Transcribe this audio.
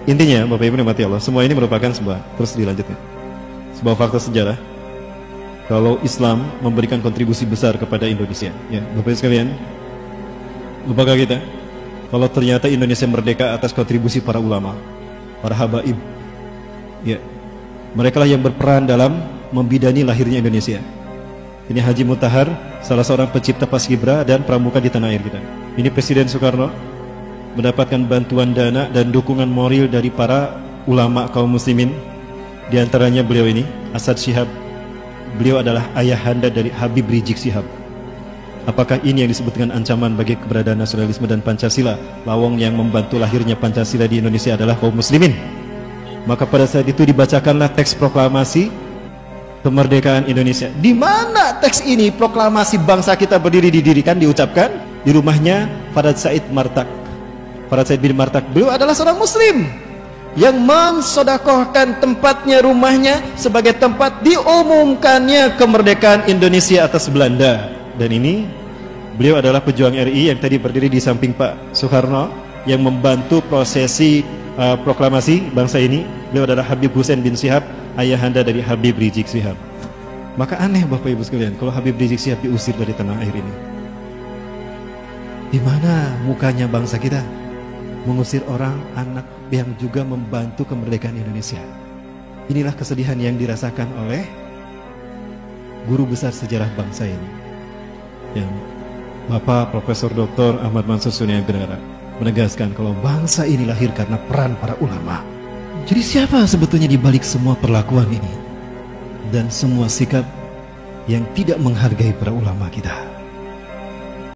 Intinya, Bapak Ibu yang mati Allah, semua ini merupakan sebuah, terus dilanjutkan, sebuah fakta sejarah kalau Islam memberikan kontribusi besar kepada Indonesia. Ya, Bapak Ibu sekalian, lupakah kita kalau ternyata Indonesia merdeka atas kontribusi para ulama, para habaib. Ya, mereka lah yang berperan dalam membidani lahirnya Indonesia. Ini Haji Mutahar, salah seorang pencipta Paskibra dan pramuka di tanah air kita. Ini Presiden Soekarno mendapatkan bantuan dana dan dukungan moral dari para ulama kaum muslimin. Di antaranya beliau ini, Asad Syihab. Beliau adalah ayahanda dari Habib Rizik Syihab. Apakah ini yang disebut dengan ancaman bagi keberadaan nasionalisme dan Pancasila? Lawang yang membantu lahirnya Pancasila di Indonesia adalah kaum muslimin. Maka pada saat itu dibacakanlah teks proklamasi kemerdekaan Indonesia. Di mana teks ini, proklamasi bangsa kita berdiri didirikan, diucapkan di rumahnya Farad Said Martak. Farad Said bin Martak, beliau adalah seorang muslim yang mensodakohkan tempatnya, rumahnya sebagai tempat diumumkannya kemerdekaan Indonesia atas Belanda. Dan ini beliau adalah pejuang RI yang tadi berdiri di samping Pak Soekarno yang membantu prosesi proklamasi bangsa ini. Beliau adalah Habib Hussein bin Syihab, ayahanda dari Habib Rizik Syihab. Maka aneh Bapak Ibu sekalian kalau Habib Rizik Syihab diusir dari tanah air ini. Di mana mukanya bangsa kita mengusir orang, anak yang juga membantu kemerdekaan Indonesia? Inilah kesedihan yang dirasakan oleh guru besar sejarah bangsa ini, yang Bapak Profesor Dr. Ahmad Mansur Sunia-Agbinara menegaskan kalau bangsa ini lahir karena peran para ulama. Jadi siapa sebetulnya di balik semua perlakuan ini dan semua sikap yang tidak menghargai para ulama kita?